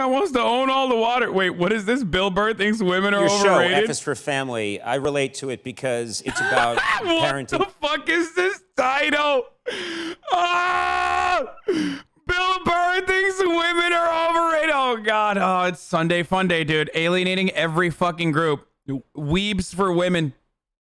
guy wants to own all the water. Wait, what is this? Bill Burr thinks women are Your overrated? show, F is for Family, I relate to it because it's about parenting. What the fuck is this title? Ah! Bill Burr thinks women are overrated. Oh, God. Oh, it's Sunday Fun Day, dude. Alienating every fucking group. Weebs for women.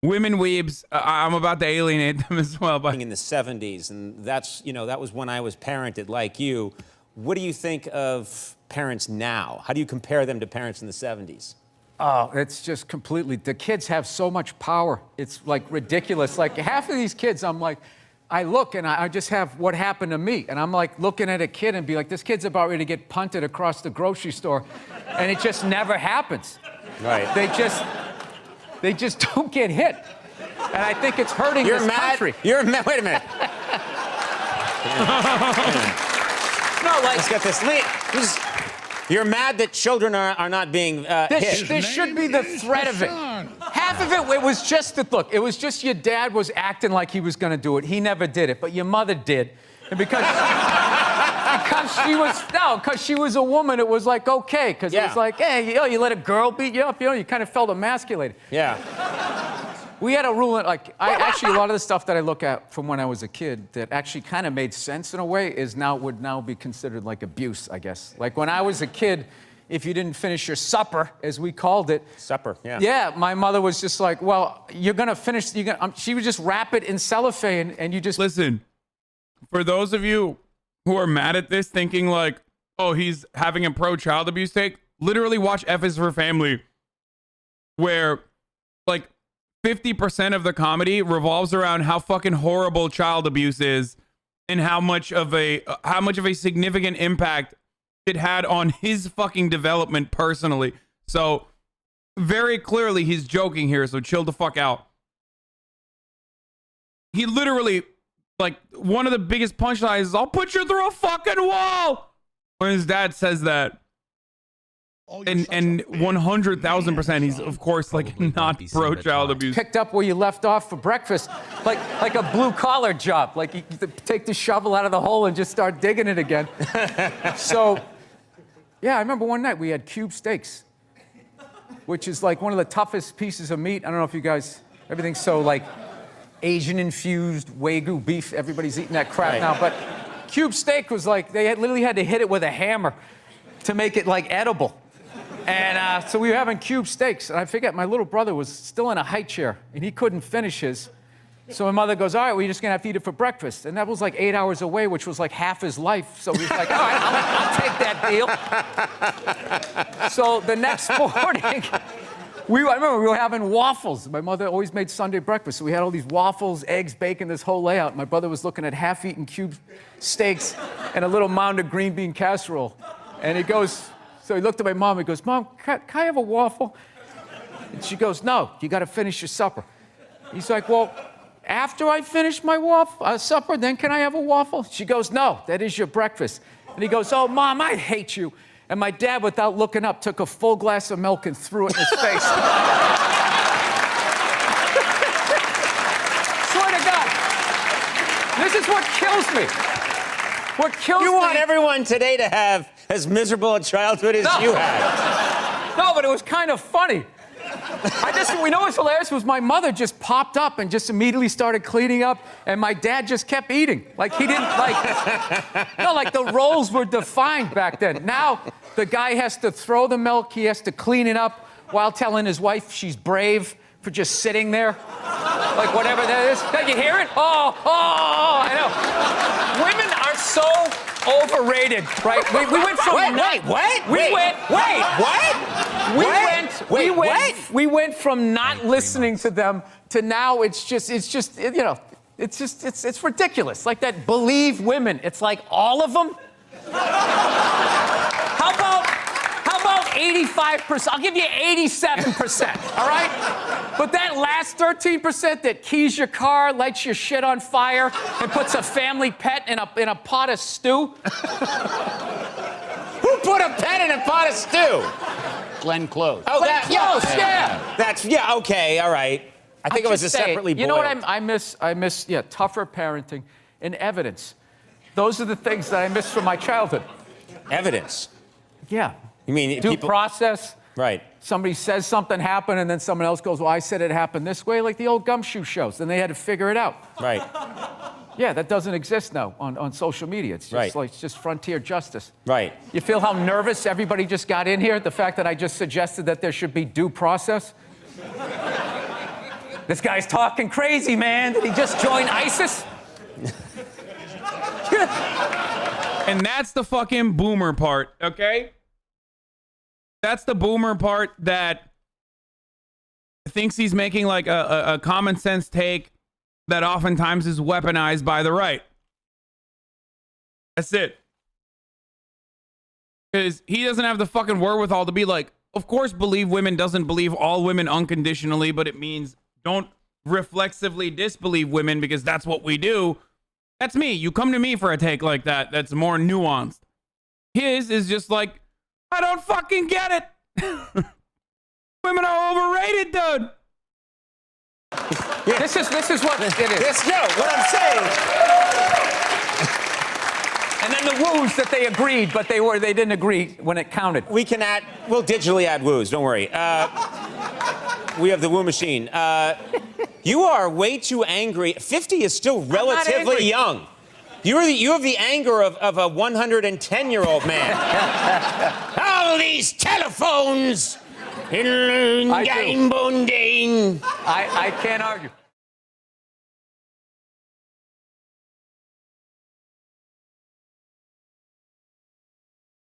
Women weebs. I'm about to alienate them as well. But In the 70s, and that's, that was when I was parented like you. What do you think of parents now? How do you compare them to parents in the 70s? Oh, it's just completely, the kids have so much power. It's like ridiculous. Like half of these kids, I'm like, I look and I just have what happened to me. And I'm like looking at a kid and be like, this kid's about ready to get punted across the grocery store. And it just never happens. Right. They just don't get hit. And I think it's hurting this country. You're mad. Wait a minute. No, like, let's get this. You're mad that children are not being hit. This should be the threat of it. Half of it was just that, look, it was just your dad was acting like he was going to do it. He never did it, but your mother did. And because she was a woman, it was like, okay. Because it was like, hey, you let a girl beat you up, you kind of felt emasculated. Yeah. We had a rule, like, actually, a lot of the stuff that I look at from when I was a kid that actually kind of made sense in a way would now be considered like abuse, I guess. Like when I was a kid, if you didn't finish your supper, as we called it. Supper, yeah. Yeah, my mother was just like, well, you're going to finish, she would just wrap it in cellophane and you just. Listen, for those of you who are mad at this, thinking like, oh, he's having a pro-child abuse take, literally watch F is for Family, where, like, 50% of the comedy revolves around how fucking horrible child abuse is and how much of a significant impact it had on his fucking development personally. So very clearly he's joking here, so chill the fuck out. He literally, like, one of the biggest punchlines is, I'll put you through a fucking wall when his dad says that. And 100,000%, he's of course like not pro child abuse. Picked up where you left off for breakfast, like a blue collar job. Like you take the shovel out of the hole and just start digging it again. So, yeah, I remember one night we had cube steaks, which is like one of the toughest pieces of meat. I don't know if you guys, everything's so like Asian infused Wagyu beef. Everybody's eating that crap now, but cube steak was like literally had to hit it with a hammer to make it like edible. And so we were having cube steaks, and I forget, my little brother was still in a high chair, and he couldn't finish his. So my mother goes, all right, we're just going to have to eat it for breakfast. And that was like 8 hours away, which was like half his life. So he's like, all right, I'll take that deal. So the next morning, I remember we were having waffles. My mother always made Sunday breakfast, so we had all these waffles, eggs, bacon, this whole layout. My brother was looking at half-eaten cube steaks and a little mound of green bean casserole. And he goes... So he looked at my mom, he goes, Mom, can I have a waffle? And she goes, no, you got to finish your supper. He's like, well, after I finish my supper, then can I have a waffle? She goes, no, that is your breakfast. And he goes, oh, Mom, I hate you. And my dad, without looking up, took a full glass of milk and threw it in his face. Swear to God. This is what kills me. What kills me. You want everyone today to have as miserable a childhood as you had. No, but it was kind of funny. We know what's hilarious was my mother just popped up and just immediately started cleaning up, and my dad just kept eating. Like he didn't like the roles were defined back then. Now the guy has to throw the milk, he has to clean it up while telling his wife she's brave for just sitting there. Like whatever that is. Can you hear it? Oh, I know. Women are so overrated, right? We went from We went from not listening to them to now it's ridiculous. Like that believe women. It's like all of them. How about 85%? I'll give you 87%, all right? But that last 13% that keys your car, lights your shit on fire, and puts a family pet in a pot of stew. Who put a pet in a pot of stew? Glenn Close. Oh, Glenn Close, yeah. Okay, all right. I think it was a separately boiled. You know what I miss, tougher parenting and evidence. Those are the things that I miss from my childhood. Evidence. Yeah. You mean Due people? process. Right. Somebody says something happened, and then someone else goes, well, I said it happened this way, like the old gumshoe shows. Then they had to figure it out. Right. Yeah, that doesn't exist now on social media. It's just Right. like it's just frontier justice. Right. You feel how nervous everybody just got in here? The fact that I just suggested that there should be due process? This guy's talking crazy, man. Did he just join ISIS? And that's the fucking boomer part, okay? That's the boomer part that thinks he's making like a common sense take that oftentimes is weaponized by the right. That's it. Because he doesn't have the fucking wherewithal to be like, of course, believe women doesn't believe all women unconditionally, but it means don't reflexively disbelieve women because that's what we do. That's me. You come to me for a take like that that's more nuanced. His is just like, I don't fucking get it. Women are overrated, dude. Yeah. This is what it is. This, no, what I'm saying. And then the woos that they agreed, but they didn't agree when it counted. We'll digitally add woos, don't worry. We have the woo machine. You are way too angry. 50 is still relatively young. You have the anger of a 110-year-old man. All these telephones. I can't argue.